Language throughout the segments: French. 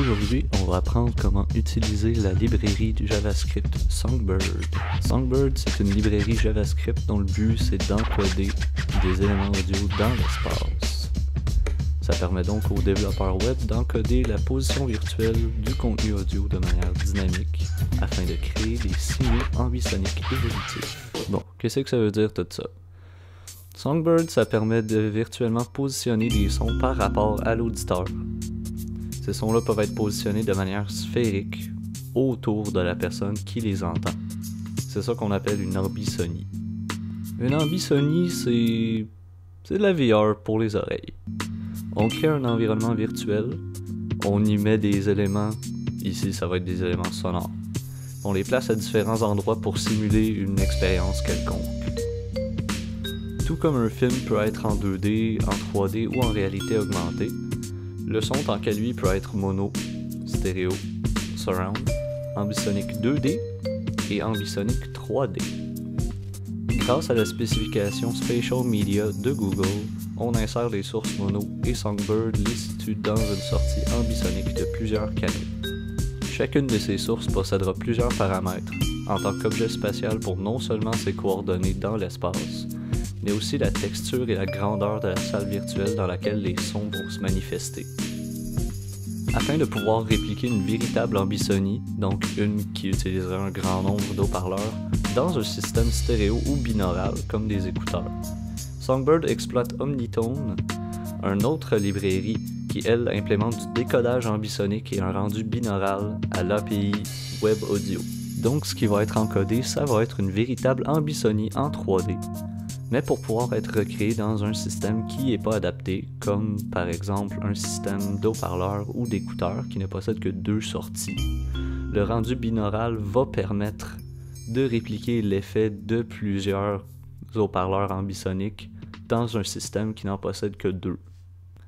Aujourd'hui, on va apprendre comment utiliser la librairie du JavaScript Songbird. Songbird, c'est une librairie JavaScript dont le but c'est d'encoder des éléments audio dans l'espace. Ça permet donc aux développeurs web d'encoder la position virtuelle du contenu audio de manière dynamique afin de créer des signaux ambisoniques évolutifs. Bon, qu'est-ce que ça veut dire tout ça? Songbird, ça permet de virtuellement positionner des sons par rapport à l'auditeur. Ces sons-là peuvent être positionnés de manière sphérique autour de la personne qui les entend. C'est ça qu'on appelle une ambisonie. Une ambisonie, c'est de la VR pour les oreilles. On crée un environnement virtuel, on y met des éléments, ici ça va être des éléments sonores. On les place à différents endroits pour simuler une expérience quelconque. Tout comme un film peut être en 2D, en 3D ou en réalité augmentée, le son tant qu'à lui peut être mono, stéréo, surround, ambisonique 2D et ambisonique 3D. Grâce à la spécification Spatial Media de Google, on insère les sources mono et Songbird les situe dans une sortie ambisonique de plusieurs canaux. Chacune de ces sources possédera plusieurs paramètres en tant qu'objet spatial pour non seulement ses coordonnées dans l'espace, mais aussi la texture et la grandeur de la salle virtuelle dans laquelle les sons vont se manifester. Afin de pouvoir répliquer une véritable ambisonie, donc une qui utiliserait un grand nombre d'haut-parleurs, dans un système stéréo ou binaural comme des écouteurs, Songbird exploite Omnitone, une autre librairie qui, elle, implémente du décodage ambisonique et un rendu binaural à l'API Web Audio. Donc ce qui va être encodé, ça va être une véritable ambisonie en 3D, mais pour pouvoir être recréé dans un système qui n'est pas adapté, comme par exemple un système d'haut-parleurs ou d'écouteurs qui ne possède que 2 sorties. Le rendu binaural va permettre de répliquer l'effet de plusieurs haut-parleurs ambisoniques dans un système qui n'en possède que 2.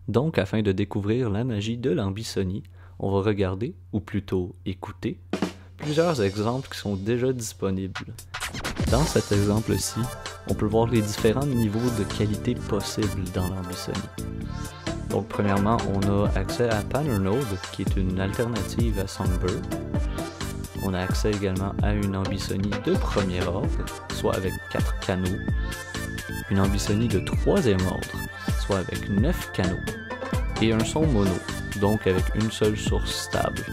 Donc, afin de découvrir la magie de l'ambisonie, on va regarder, ou plutôt écouter, plusieurs exemples qui sont déjà disponibles. Dans cet exemple-ci, on peut voir les différents niveaux de qualité possibles dans l'ambisonie. Donc premièrement, on a accès à Patternode, qui est une alternative à Songbird. On a accès également à une ambisonie de premier ordre, soit avec 4 canaux. Une ambisonie de troisième ordre, soit avec 9 canaux. Et un son mono, donc avec une seule source stable.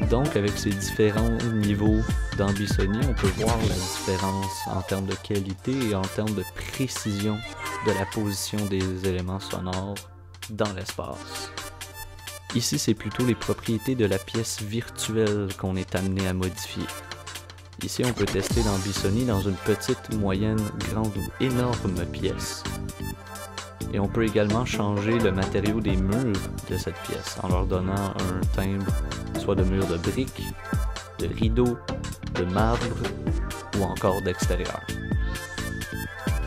Donc, avec ces différents niveaux d'ambisonie, on peut voir la différence en termes de qualité et en termes de précision de la position des éléments sonores dans l'espace. Ici, c'est plutôt les propriétés de la pièce virtuelle qu'on est amené à modifier. Ici, on peut tester l'ambisonie dans une petite, moyenne, grande ou énorme pièce. Et on peut également changer le matériau des murs de cette pièce en leur donnant un timbre soit de murs de briques, de rideaux, de marbre ou encore d'extérieur.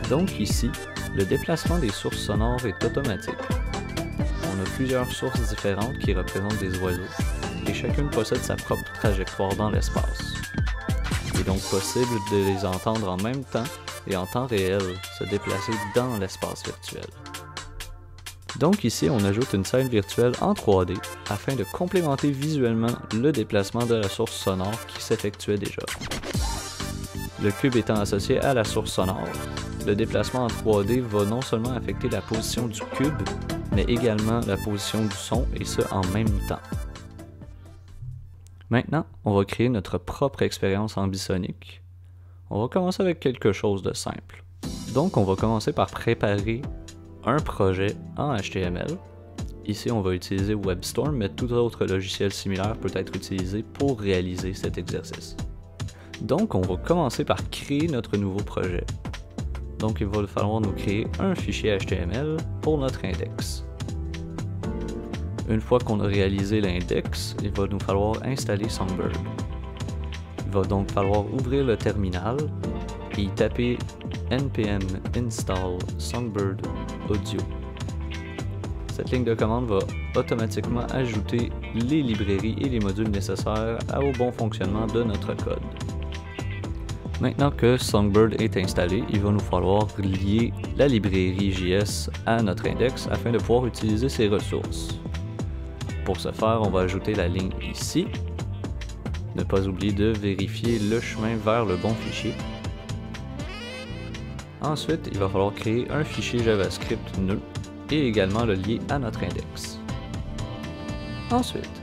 Donc ici, le déplacement des sources sonores est automatique. On a plusieurs sources différentes qui représentent des oiseaux et chacune possède sa propre trajectoire dans l'espace. Il est donc possible de les entendre en même temps et en temps réel se déplacer dans l'espace virtuel. Donc ici, on ajoute une scène virtuelle en 3D afin de complémenter visuellement le déplacement de la source sonore qui s'effectuait déjà. Le cube étant associé à la source sonore, le déplacement en 3D va non seulement affecter la position du cube, mais également la position du son, et ce en même temps. Maintenant, on va créer notre propre expérience ambisonique. On va commencer avec quelque chose de simple. Donc on va commencer par préparer un projet en HTML. Ici, on va utiliser WebStorm, mais tout autre logiciel similaire peut être utilisé pour réaliser cet exercice. Donc, on va commencer par créer notre nouveau projet. Donc, il va falloir nous créer un fichier HTML pour notre index. Une fois qu'on a réalisé l'index, il va nous falloir installer Songbird. Il va donc falloir ouvrir le terminal et y taper npm install songbird audio. Cette ligne de commande va automatiquement ajouter les librairies et les modules nécessaires au bon fonctionnement de notre code. Maintenant que Songbird est installé, il va nous falloir lier la librairie JS à notre index afin de pouvoir utiliser ses ressources. Pour ce faire, on va ajouter la ligne ici. Ne pas oublier de vérifier le chemin vers le bon fichier. Ensuite, il va falloir créer un fichier JavaScript nœud et également le lier à notre index. Ensuite,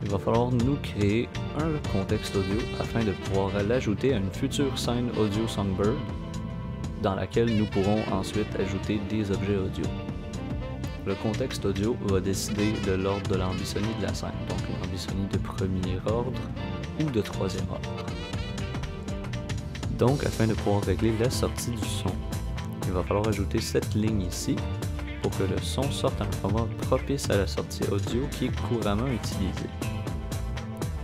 il va falloir nous créer un contexte audio afin de pouvoir l'ajouter à une future scène audio Songbird dans laquelle nous pourrons ensuite ajouter des objets audio. Le contexte audio va décider de l'ordre de l'ambissonie de la scène, donc une ambissonie de premier ordre ou de troisième ordre. Donc, afin de pouvoir régler la sortie du son, il va falloir ajouter cette ligne ici pour que le son sorte à un format propice à la sortie audio qui est couramment utilisé.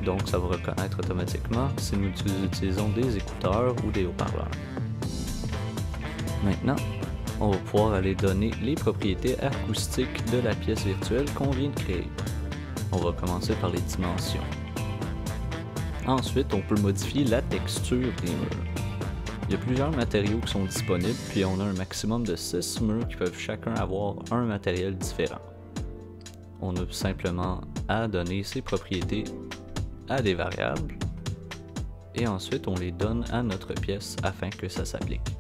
Donc, ça va reconnaître automatiquement si nous utilisons des écouteurs ou des haut-parleurs. Maintenant, on va pouvoir aller donner les propriétés acoustiques de la pièce virtuelle qu'on vient de créer. On va commencer par les dimensions. Ensuite, on peut modifier la texture des murs. Il y a plusieurs matériaux qui sont disponibles, puis on a un maximum de 6 murs qui peuvent chacun avoir un matériel différent. On a simplement à donner ces propriétés à des variables, et ensuite on les donne à notre pièce afin que ça s'applique.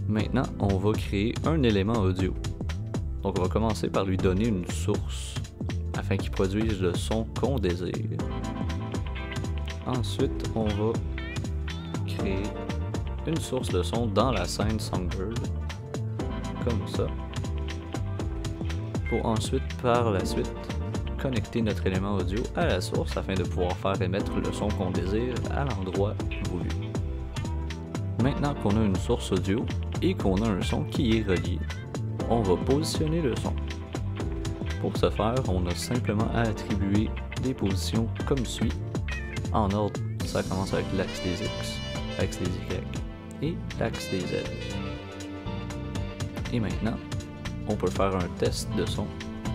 Maintenant, on va créer un élément audio. Donc on va commencer par lui donner une source afin qu'il produise le son qu'on désire. Ensuite, on va créer une source de son dans la scène Songbird, comme ça, pour ensuite, par la suite, connecter notre élément audio à la source afin de pouvoir faire émettre le son qu'on désire à l'endroit voulu. Maintenant qu'on a une source audio et qu'on a un son qui est relié, on va positionner le son. Pour ce faire, on a simplement à attribuer des positions comme suit, en ordre. Ça commence avec l'axe des X, l'axe des Y et l'axe des Z. Et maintenant, on peut faire un test de son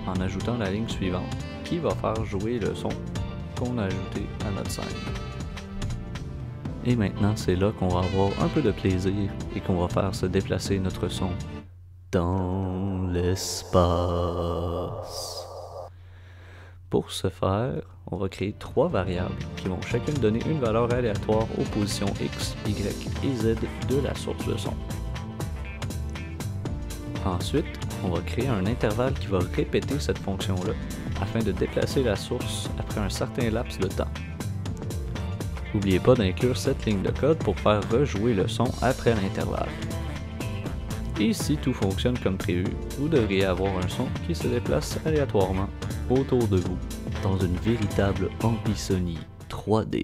en ajoutant la ligne suivante qui va faire jouer le son qu'on a ajouté à notre scène. Et maintenant, c'est là qu'on va avoir un peu de plaisir et qu'on va faire se déplacer notre son dans l'espace. Pour ce faire, on va créer 3 variables qui vont chacune donner une valeur aléatoire aux positions X, Y et Z de la source de son. Ensuite, on va créer un intervalle qui va répéter cette fonction-là afin de déplacer la source après un certain laps de temps. N'oubliez pas d'inclure cette ligne de code pour faire rejouer le son après l'intervalle. Et si tout fonctionne comme prévu, vous devriez avoir un son qui se déplace aléatoirement autour de vous, dans une véritable ambissonie 3D.